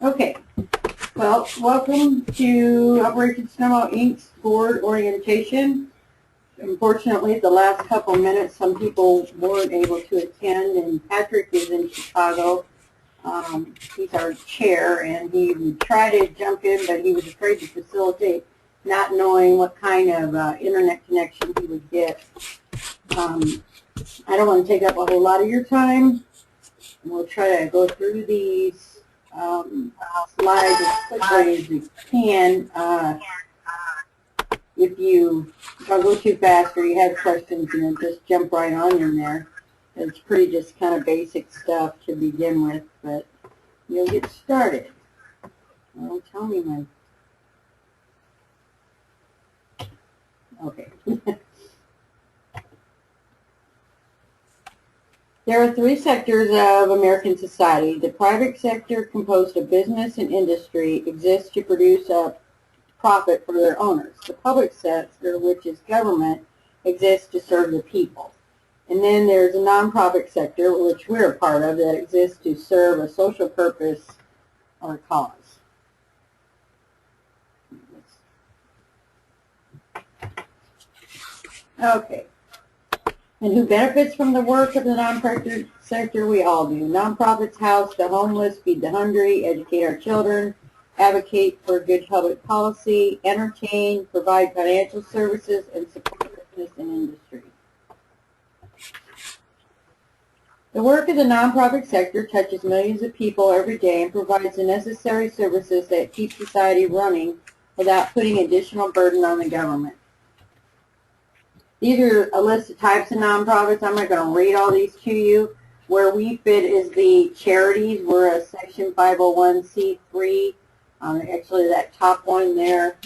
Okay, well, welcome to Operation Snowball Inc.'s board orientation. Unfortunately, the last couple minutes, some people weren't able to attend, and Patrick is in Chicago. He's our chair, and he would try to jump in, but he was afraid to facilitate, not knowing what kind of internet connection he would get. I don't want to take up a whole lot of your time. We'll try to go through these slides as quickly as we can. If you don't go too fast or you have questions, just jump right on in there. It's pretty just kind of basic stuff to begin with, but you'll get started. Well, tell me my... Okay. There are three sectors of American society. The private sector, composed of business and industry, exists to produce a profit for their owners. The public sector, which is government, exists to serve the people. And then there's a nonprofit sector, which we're a part of, that exists to serve a social purpose or cause. Okay. And who benefits from the work of the nonprofit sector? We all do. Nonprofits house the homeless, feed the hungry, educate our children, advocate for good public policy, entertain, provide financial services, and support business and industry. The work of the nonprofit sector touches millions of people every day and provides the necessary services that keep society running without putting additional burden on the government. These are a list of types of nonprofits. I'm not going to read all these to you. Where we fit is the charities. We're a Section 501c3. Actually, that top one there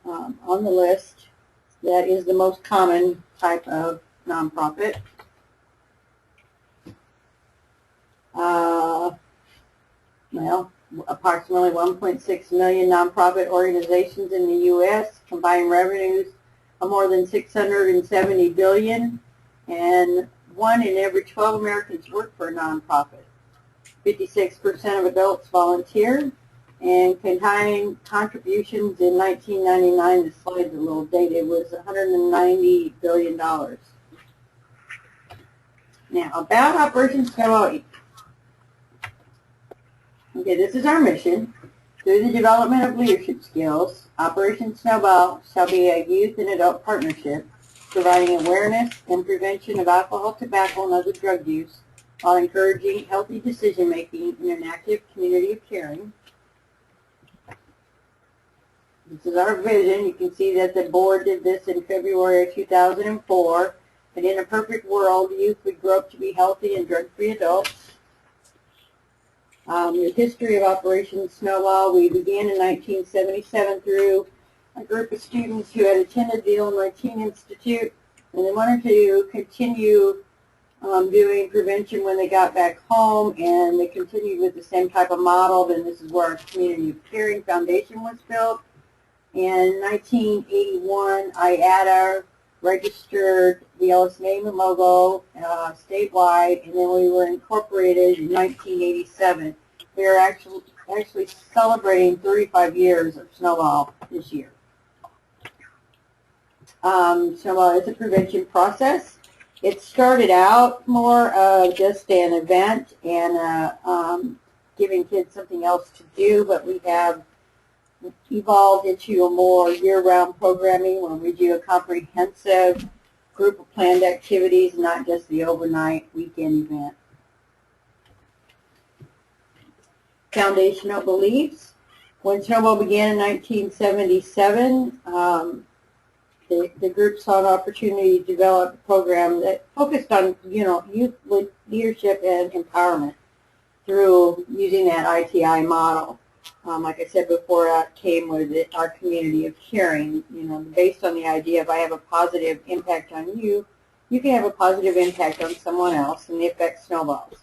on the list, that is the most common type of nonprofit. Well, approximately 1.6 million nonprofit organizations in the U.S. combine revenues of more than $670 billion, and 1 in every 12 Americans work for a nonprofit. 56% of adults volunteer, and combined contributions in 1999, the slide's a little dated, was $190 billion. Now, about Operation Snowball. Okay, this is our mission. Through the development of leadership skills, Operation Snowball shall be a youth and adult partnership, providing awareness and prevention of alcohol, tobacco, and other drug use, while encouraging healthy decision-making in an active community of caring. This is our vision. You can see that the board did this in February of 2004. And in a perfect world, youth would grow up to be healthy and drug-free adults. The history of Operation Snowball, we began in 1977 through a group of students who had attended the Illinois Teen Institute, and they wanted to continue doing prevention when they got back home, and they continued with the same type of model. Then this is where our community of caring foundation was built. In 1981, IATA registered the Ellis name and logo statewide, and then we were incorporated in 1987. We are actually celebrating 35 years of Snowball this year. Snowball is a prevention process. It started out more of just an event and giving kids something else to do, but we have evolved into a more year-round programming where we do a comprehensive group of planned activities, not just the overnight weekend event. Foundational beliefs. When Snowball began in 1977, the group saw an opportunity to develop a program that focused on, youth leadership and empowerment through using that ITI model. Like I said before, that came with our community of caring, based on the idea if I have a positive impact on you, you can have a positive impact on someone else, and the effect snowballs.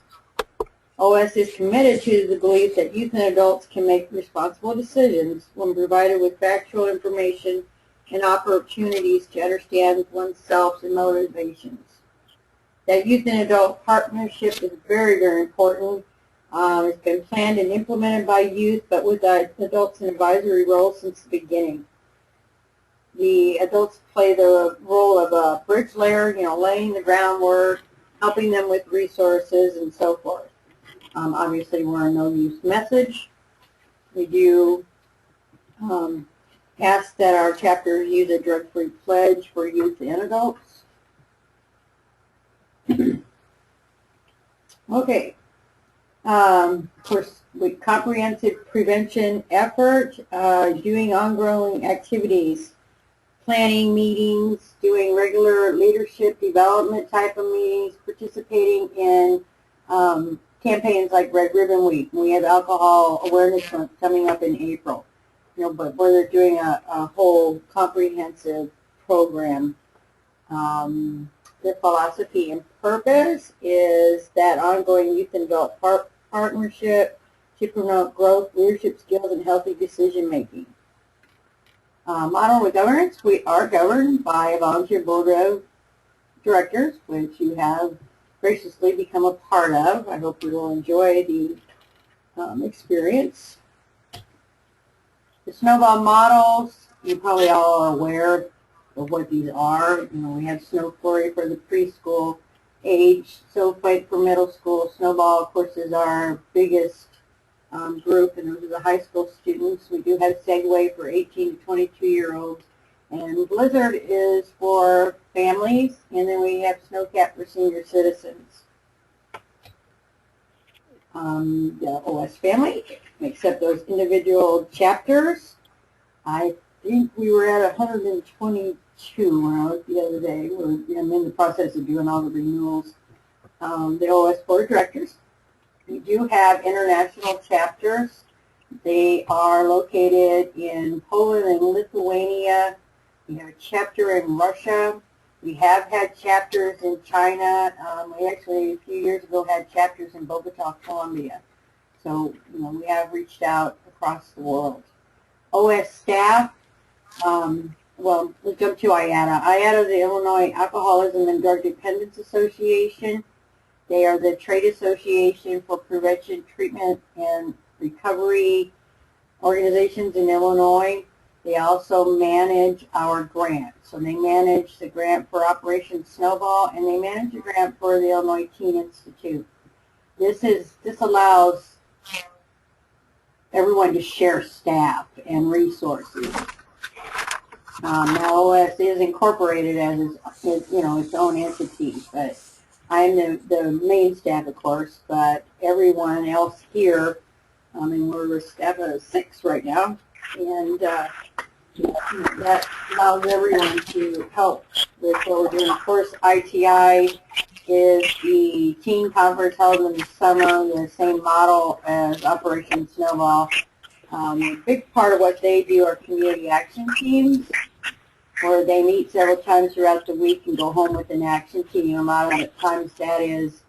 OS is committed to the belief that youth and adults can make responsible decisions when provided with factual information and opportunities to understand oneself and motivations. That youth and adult partnership is very, very important. It's been planned and implemented by youth, but with adults in advisory roles since the beginning. The adults play the role of a bridge layer, laying the groundwork, helping them with resources and so forth. Obviously, we're a no-use message. We do ask that our chapters use a drug-free pledge for youth and adults. Okay. Of course, with comprehensive prevention effort, doing ongoing activities, planning meetings, doing regular leadership development type of meetings, participating in campaigns like Red Ribbon Week. We have Alcohol Awareness Month coming up in April, but where they're doing a whole comprehensive program. The philosophy and purpose is that ongoing youth and adult partnership to promote growth, leadership skills, and healthy decision making. Model with governance, we are governed by a volunteer board of directors, which you have graciously become a part of. I hope you will enjoy the experience. The Snowball models, you probably all are aware of what these are. We have Snowflurry for the preschool age, Snowflake for middle school. Snowball, of course, is our biggest group, and those are the high school students. We do have Segues for 18 to 22-year-olds, and Blizzard is for families, and then we have Snocap for senior citizens. The OS family makes up those individual chapters. I think we were at 122 when I looked the other day. I'm in the process of doing all the renewals. The OS Board of Directors. We do have international chapters. They are located in Poland and Lithuania. We have a chapter in Russia. We have had chapters in China. We actually, a few years ago, had chapters in Bogota, Colombia. So, we have reached out across the world. OS staff, well, let's jump to IATA. IATA is the Illinois Alcoholism and Drug Dependence Association. They are the trade association for prevention, treatment, and recovery organizations in Illinois. They also manage our grant. So they manage the grant for Operation Snowball, and they manage the grant for the Illinois Teen Institute. This allows everyone to share staff and resources. Now OS is incorporated as its own entity, but I'm the main staff, of course, but everyone else here, and we're a staff of 6 right now, and that allows everyone to help with what we're doing. Of course, ITI is the teen conference held in the summer, the same model as Operation Snowball. A big part of what they do are community action teams, where they meet several times throughout the week and go home with an action team. A lot of the times that is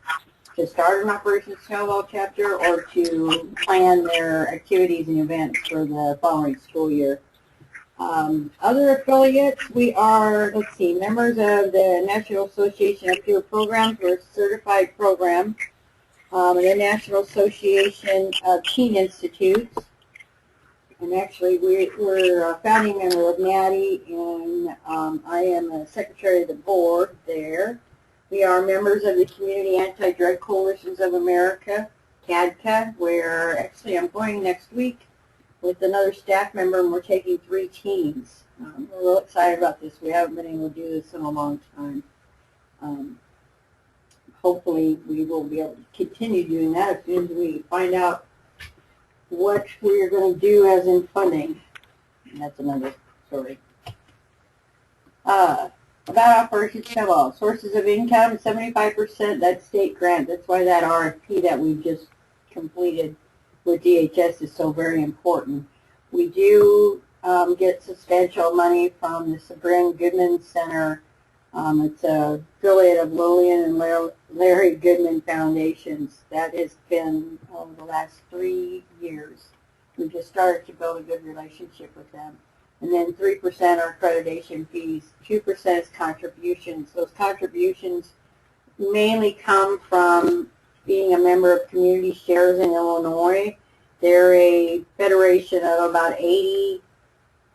to start an Operation Snowball chapter or to plan their activities and events for the following school year. Other affiliates, we are, members of the National Association of Peer Programs. We're a certified program. The National Association of Teen Institutes. And actually, we're a founding member of NATI, and I am a secretary of the board there. We are members of the Community Anti-Drug Coalitions of America, CADCA, where actually I'm going next week with another staff member, and we're taking 3 teams. We're real excited about this. We haven't been able to do this in a long time. Hopefully, we will be able to continue doing that as soon as we find out what we're going to do as in funding. And that's another story. About Operation Snowball. Sources of income, 75%, that's state grant. That's why that RFP that we just completed with DHS is so very important. We do get substantial money from the Sabrina Goodman Center. It's a affiliate of Lillian and Larry Goodman Foundations. That has been over the last 3 years. We just started to build a good relationship with them. And then 3% are accreditation fees. 2% is contributions. Those contributions mainly come from being a member of Community Shares in Illinois. They're a federation of about 80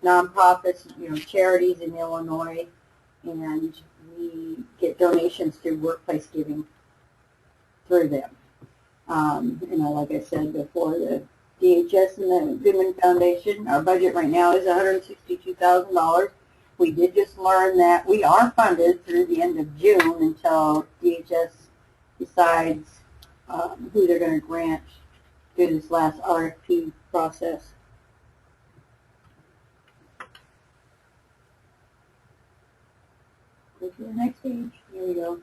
nonprofits, charities in Illinois, and we get donations through workplace giving through them. Like I said before, the DHS and the Goodman Foundation, our budget right now is $162,000. We did just learn that we are funded through the end of June until DHS decides who they're going to grant through this last RFP process. Go to the next page. Here we go.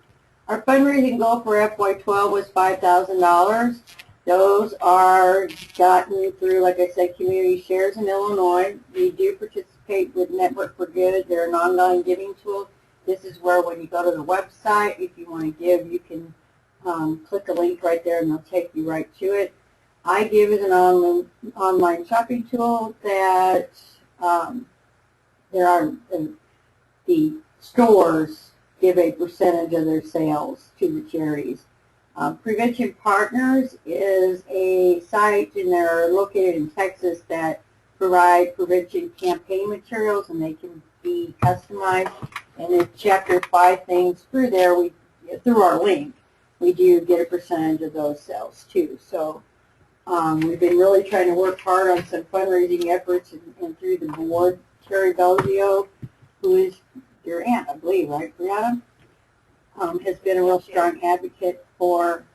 Our fundraising goal for FY12 was $5,000. Those are gotten through, like I said, Community Shares in Illinois. We do participate with Network for Good. They're an online giving tool. This is where when you go to the website, if you want to give, you can click a link right there and they'll take you right to it. iGive is an online shopping tool that there are the stores give a percentage of their sales to the charities. Prevention Partners is a site, and they're located in Texas, that provide prevention campaign materials, and they can be customized. And if Chapter 5 things through there, through our link, we do get a percentage of those sales too. So we've been really trying to work hard on some fundraising efforts, and through the board, Terry Belgio, who is your aunt, I believe, right, Brianna? Has been a real strong advocate for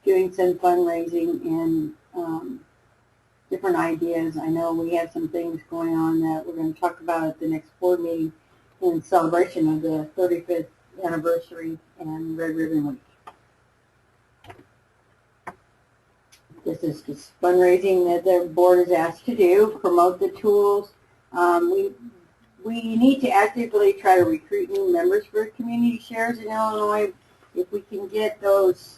doing some fundraising and different ideas. I know we have some things going on that we're going to talk about at the next board meeting in celebration of the 35th anniversary and Red Ribbon Week. This is just fundraising that the board is asked to do, promote the tools. We need to actively try to recruit new members for Community Shares in Illinois. If we can get those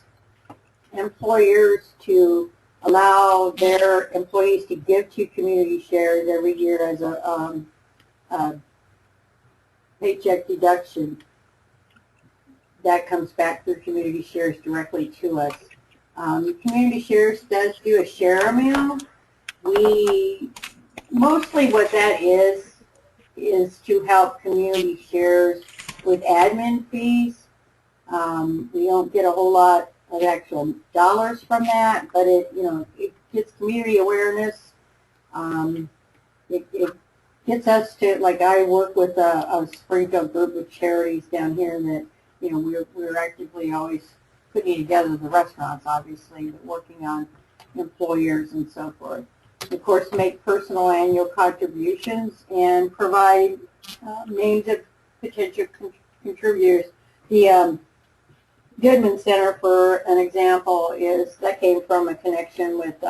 employers to allow their employees to give to Community Shares every year as a paycheck deduction, that comes back through Community Shares directly to us. Community Shares does do a share amount. Mostly what that is to help Community Shares with admin fees. We don't get a whole lot of actual dollars from that, but it gets community awareness. It gets us to, like, I work with a Springfield group of charities down here that, we're actively always putting together the restaurants, obviously, but working on employers and so forth. Of course, make personal annual contributions and provide names of potential contributors. The Goodman Center, for an example, that came from a connection with,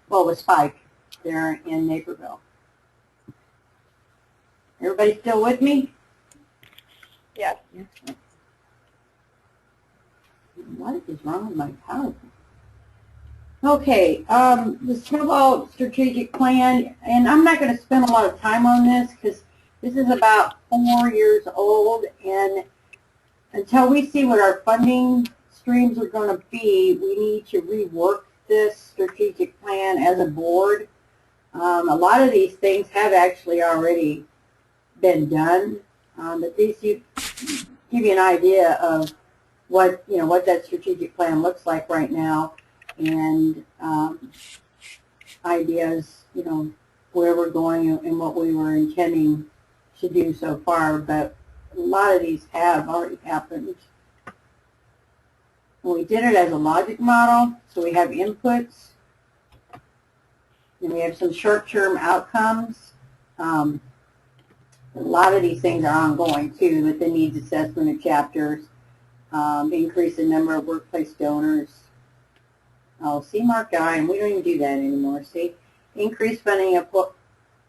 with Spike there in Naperville. Everybody still with me? Yes. What is wrong with my PowerPoint? Okay, the Snowball strategic plan, and I'm not going to spend a lot of time on this because this is about 4 years old, and until we see what our funding streams are going to be, we need to rework this strategic plan as a board. A lot of these things have actually already been done, but these give you an idea of what that strategic plan looks like right now, and ideas, where we're going and what we were intending to do so far. But a lot of these have already happened. And we did it as a logic model, so we have inputs, and we have some short-term outcomes. A lot of these things are ongoing too, but the needs assessment of chapters, increase the number of workplace donors. Oh, see, marked I, and we don't even do that anymore. See, increase funding of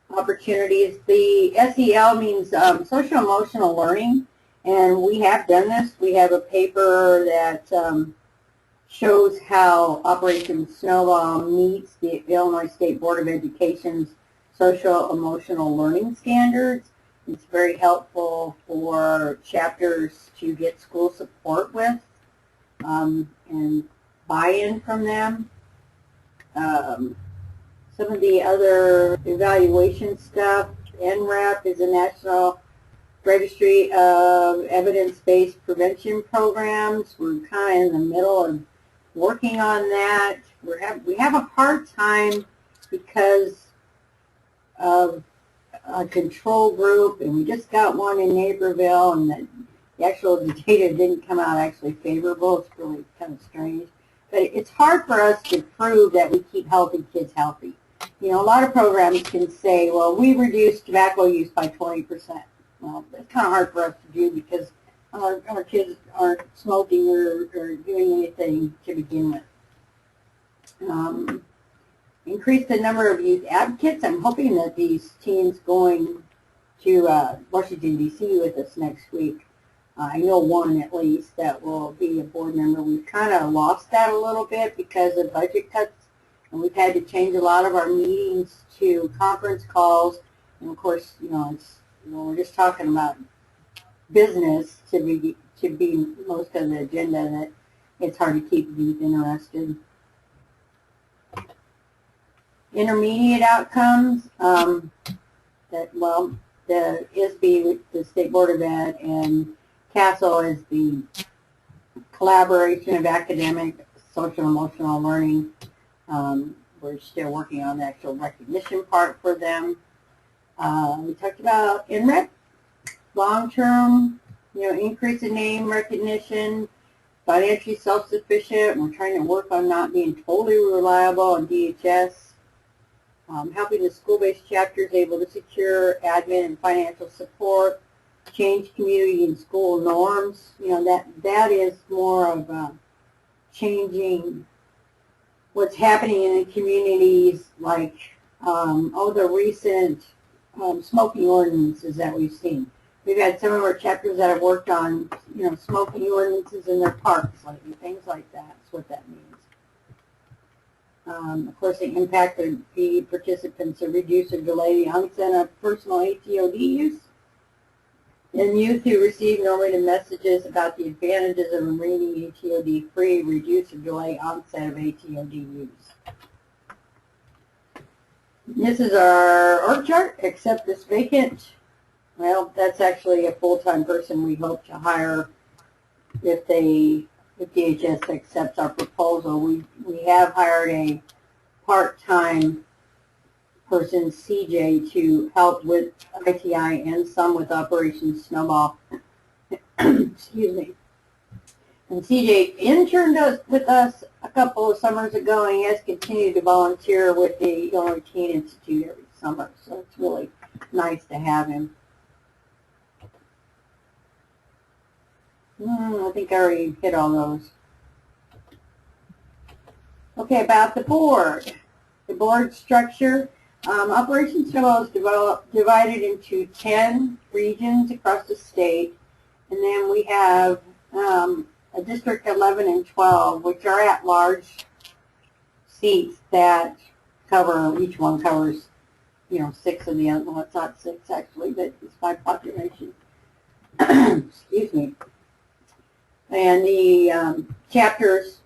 opportunities. The SEL means social emotional learning, and we have done this. We have a paper that shows how Operation Snowball meets the Illinois State Board of Education's social emotional learning standards. It's very helpful for chapters to get school support with, and buy-in from them. Some of the other evaluation stuff, NREP is a National Registry of Evidence-Based Prevention Programs. We're kind of in the middle of working on that. We have a hard time because of a control group, and we just got one in Naperville, and the actual data didn't come out actually favorable. It's really kind of strange. But it's hard for us to prove that we keep healthy kids healthy. You know, a lot of programs can say, well, we reduced tobacco use by 20%. Well, it's kind of hard for us to do because our kids aren't smoking or doing anything to begin with. Increase the number of youth advocates. I'm hoping that these teens going to Washington, D.C. with us next week. I know one at least that will be a board member. We've kind of lost that a little bit because of budget cuts, and we've had to change a lot of our meetings to conference calls. And of course, you know, we're just talking about business to be most of the agenda, that it's hard to keep youth interested. Intermediate outcomes, the ISB, the State Board of Ed, and CASEL is the collaboration of academic, social, emotional learning. We're still working on the actual recognition part for them. We talked about NREP, long-term, increase in name recognition, financially self-sufficient. We're trying to work on not being totally reliable on DHS. Helping the school-based chapters able to secure admin and financial support, change community and school norms. That is more of changing what's happening in the communities, like the recent smoking ordinances that we've seen. We've had some of our chapters that have worked on, smoking ordinances in their parks, things like that. That's what that means. Of course, the impact of the participants to reduce or delay the onset of personal ATOD use. And youth who receive normative messages about the advantages of remaining ATOD-free, reduce or delay onset of ATOD use. This is our org chart, except this vacant. Well, that's actually a full-time person we hope to hire if DHS accepts our proposal. We have hired a part-time person, CJ, to help with ITI and some with Operation Snowball. Excuse me. And CJ interned with us a couple of summers ago, and he has continued to volunteer with the Illinois Teen Institute every summer. So it's really nice to have him. I think I already hit all those. Okay, about the board. The board structure. Operation Snowball is divided into 10 regions across the state. And then we have a District 11 and 12, which are at-large seats that cover, each one covers, 6 of the other. Well, it's not 6 actually, but it's by population. Excuse me. And the chapters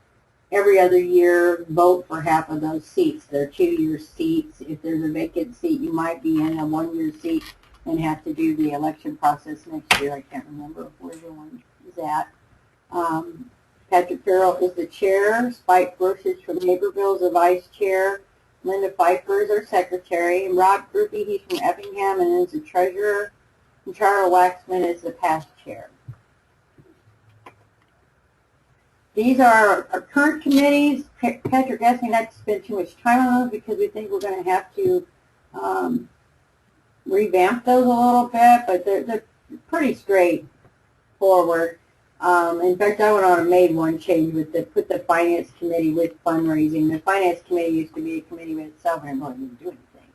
every other year vote for half of those seats. They're 2-year seats. If there's a vacant seat, you might be in a 1-year seat and have to do the election process next year. I can't remember where the one is at. Patrick Farrell is the chair. Spike Brocious from Naperville is the vice chair. Linda Pfeiffer is our secretary. And Rob Groupie, he's from Effingham and is the treasurer. And Charles Waxman is the past chair. These are our current committees. Patrick asked me not to spend too much time on those because we think we're going to have to revamp those a little bit, but they're pretty straightforward. In fact, I went on and made one change put the finance committee with fundraising. The finance committee used to be a committee with itself and it really didn't do anything.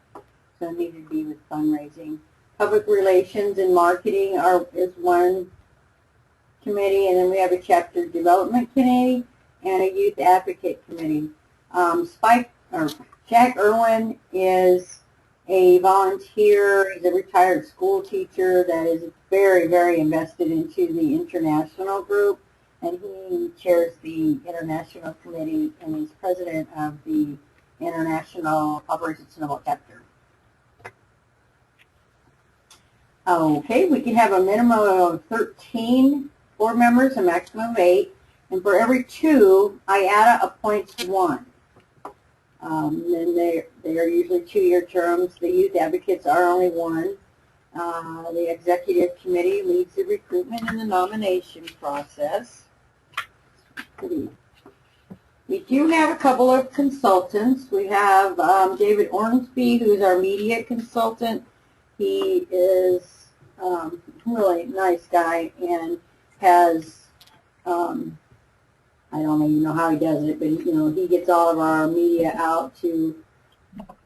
So it needed to be with fundraising. Public relations and marketing is one committee, and then we have a chapter development committee and a youth advocate committee. Jack Irwin is a volunteer. He's a retired school teacher that is very, very invested into the international group. and he chairs the International Committee, and he's president of the International Operation Snowball Chapter. Okay, we can have a minimum of 13 board members, a maximum of 8, and for every 2, IATA appoints 1. And they are usually 2-year terms. The youth advocates are only 1. The executive committee leads the recruitment and the nomination process. We do have a couple of consultants. We have David Ormsby, who's our media consultant. He is a really nice guy and has, I don't even know how he does it, but he gets all of our media out to,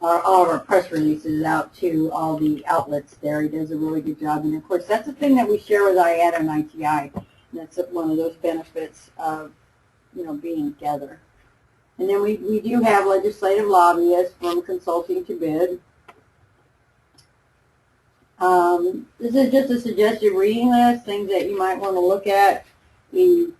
all of our press releases out to all the outlets there. He does a really good job. And of course, that's the thing that we share with IATA and ITI. And that's one of those benefits of, being together. And then we do have legislative lobbyists from consulting to bid. This is just a suggested reading list, things that you might want to look at. And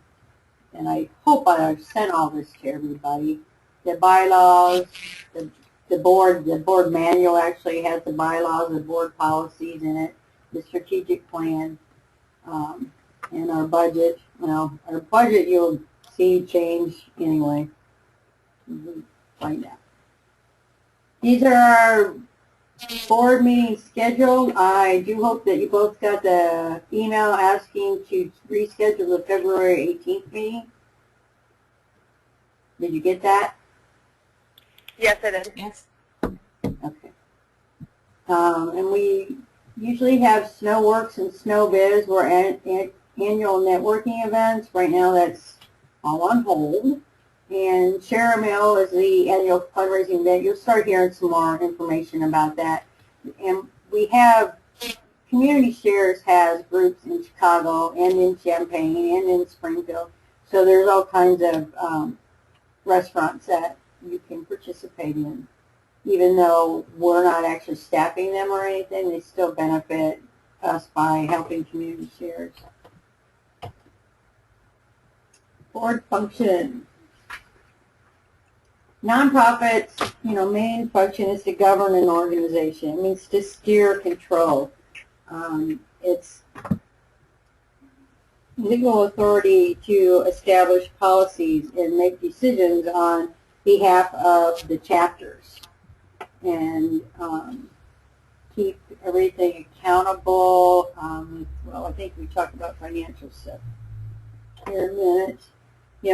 I hope I've sent all this to everybody. The bylaws, the board manual actually has the bylaws, the board policies in it, the strategic plan, and our budget. Well, our budget you'll see change anyway. Find out. These are our board meetings scheduled. I do hope that you both got the email asking to reschedule the February 18th meeting. Did you get that? Yes, I did. Yes. Okay. And we usually have Snowworks and Snowbiz. We're annual networking events. Right now that's all on hold. And Share a Mail is the annual fundraising event. You'll start hearing some more information about that. And we have, Community Shares has groups in Chicago and in Champaign and in Springfield. So there's all kinds of restaurants that you can participate in. Even though we're not actually staffing them or anything, they still benefit us by helping Community Shares. Board function. Nonprofits, main function is to govern an organization. It means to steer control. It's legal authority to establish policies and make decisions on behalf of the chapters and keep everything accountable. Well, I think we talked about financial stuff here in a minute.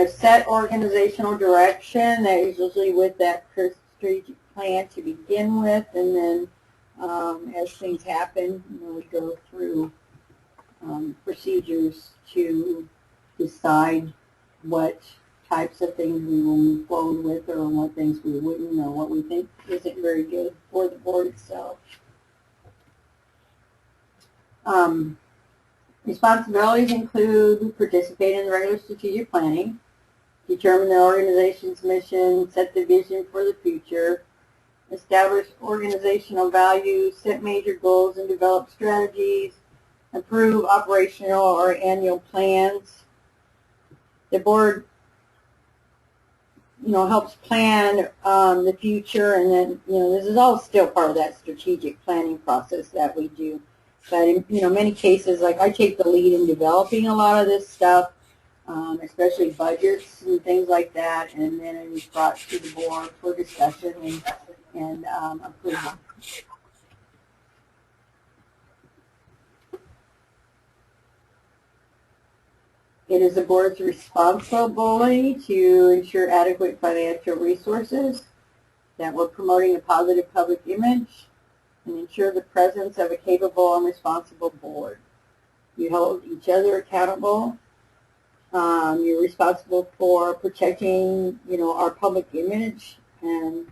Set organizational direction. That is usually with that strategic plan to begin with, and then as things happen, we go through procedures to decide what types of things we will move forward with, or what things we wouldn't, or what we think isn't very good for the board itself. Responsibilities include participate in the regular strategic planning, determine the organization's mission, set the vision for the future, establish organizational values, set major goals and develop strategies, approve operational or annual plans. The board, helps plan the future, and then, this is all still part of that strategic planning process that we do. But in, many cases, like I take the lead in developing a lot of this stuff, especially budgets and things like that, and then it is brought to the board for discussion and approval. It is the board's responsibility to ensure adequate financial resources, that we're promoting a positive public image, and ensure the presence of a capable and responsible board. You hold each other accountable. You're responsible for protecting, our public image, and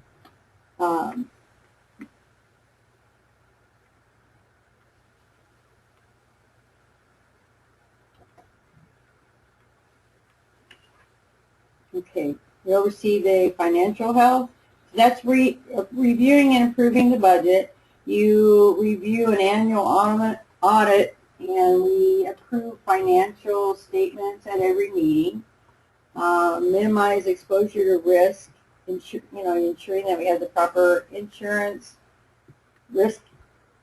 okay, you oversee the financial health. That's reviewing and improving the budget. You review an annual audit and we approve financial statements at every meeting. Minimize exposure to risk, ensuring that we have the proper insurance, risk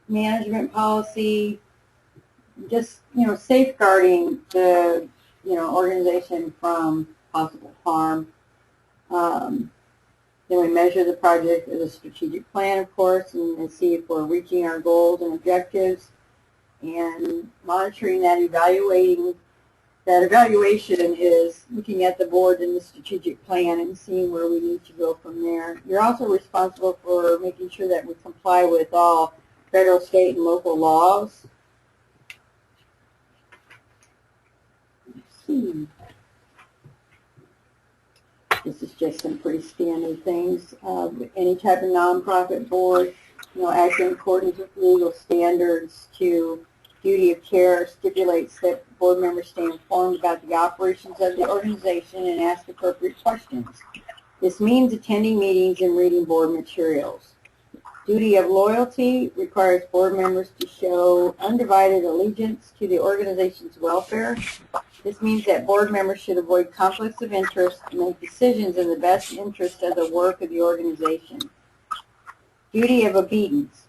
management policy, just, safeguarding the, organization from possible harm. Then we measure the project as a strategic plan, of course, and see if we're reaching our goals and objectives. And monitoring that, that evaluation is looking at the board and the strategic plan and seeing where we need to go from there. You're also responsible for making sure that we comply with all federal, state, and local laws. Let's see. This is just some pretty standard things. Any type of nonprofit board, act in accordance with legal standards. To duty of care stipulates that board members stay informed about the operations of the organization and ask appropriate questions. This means attending meetings and reading board materials. Duty of loyalty requires board members to show undivided allegiance to the organization's welfare. This means that board members should avoid conflicts of interest and make decisions in the best interest of the work of the organization. Duty of obedience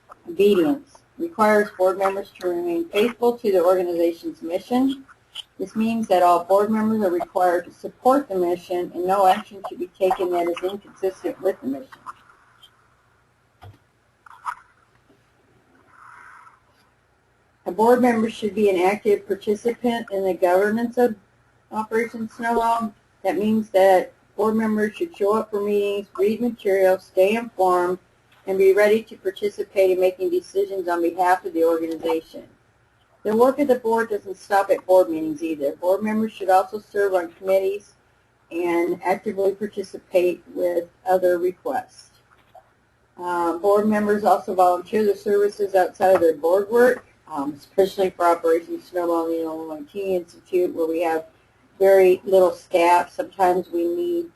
requires board members to remain faithful to the organization's mission. This means that all board members are required to support the mission and no action should be taken that is inconsistent with the mission. A board member should be an active participant in the governance of Operation Snowball. That means that board members should show up for meetings, read materials, stay informed, and be ready to participate in making decisions on behalf of the organization. The work of the board doesn't stop at board meetings either. Board members should also serve on committees and actively participate with other requests. Board members also volunteer their services outside of their board work, especially for Operation Snowball and the Illinois Teen Institute, where we have very little staff. Sometimes we need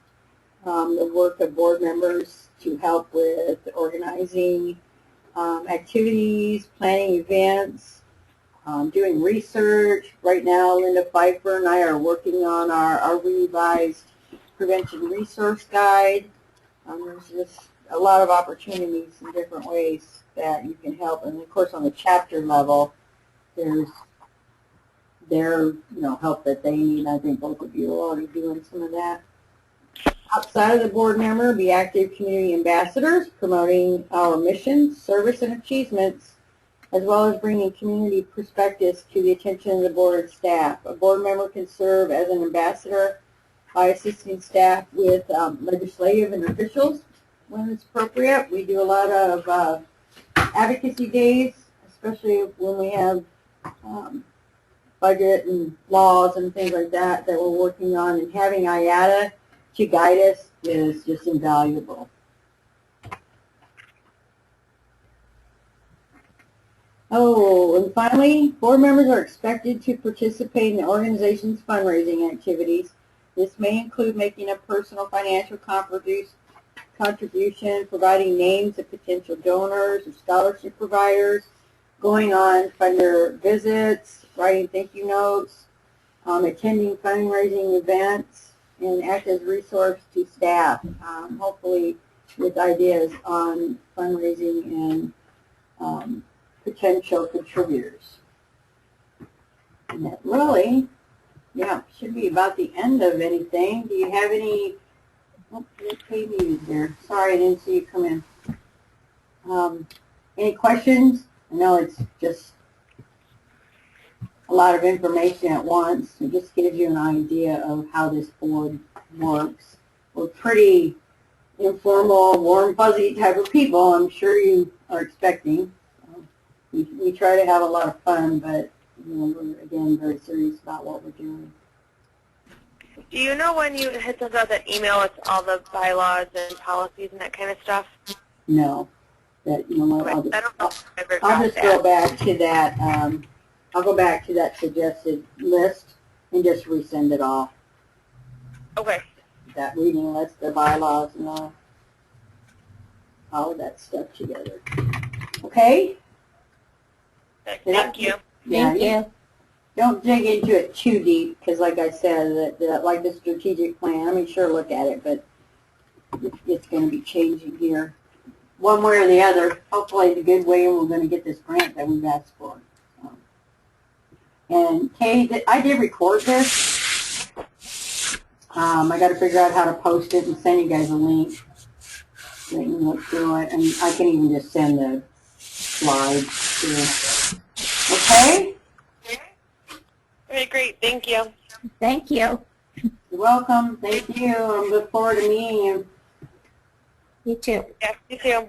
the work of board members to help with organizing activities, planning events, doing research. Right now, Linda Pfeiffer and I are working on our revised prevention resource guide. There's just a lot of opportunities in different ways that you can help. And of course, on the chapter level, there's their help that they need. I think both of you are already doing some of that. Outside of the board member, be active community ambassadors, promoting our mission, service, and achievements, as well as bringing community perspectives to the attention of the board and staff. A board member can serve as an ambassador by assisting staff with legislative and officials when it's appropriate. We do a lot of advocacy days, especially when we have budget and laws and things like that we're working on, and having IATA to guide us is just invaluable. Oh, and finally, board members are expected to participate in the organization's fundraising activities. This may include making a personal financial contribution, providing names of potential donors or scholarship providers, going on funder visits, writing thank you notes, attending fundraising events, and act as a resource to staff, hopefully with ideas on fundraising and potential contributors. And that really, should be about the end of anything. Do you have any, muted there. Sorry, I didn't see you come in. Any questions? I know it's just a lot of information at once. It just gives you an idea of how this board works. We're pretty informal, warm, fuzzy type of people, I'm sure you are expecting. We try to have a lot of fun, but we're, again, very serious about what we're doing. Do you know when you had sent out that email with all the bylaws and policies and that kind of stuff? No. That, I'll just go back to that. I'll go back to that suggested list and just resend it all. Okay. That reading list, the bylaws, and all of that stuff together. Okay? Thank you. Yeah, Thank you. don't dig into it too deep, because like I said, like the strategic plan, I mean, sure, look at it, but it's going to be changing here one way or the other. Hopefully the good way, and we're going to get this grant that we've asked for. So. And Kay, I did record this. I got to figure out how to post it and send you guys a link so you can look through it, and I can even just send the slides too. Okay? Okay, great. Thank you. Thank you. You're welcome. Thank you. I look forward to meeting you. You too. Yes, you too.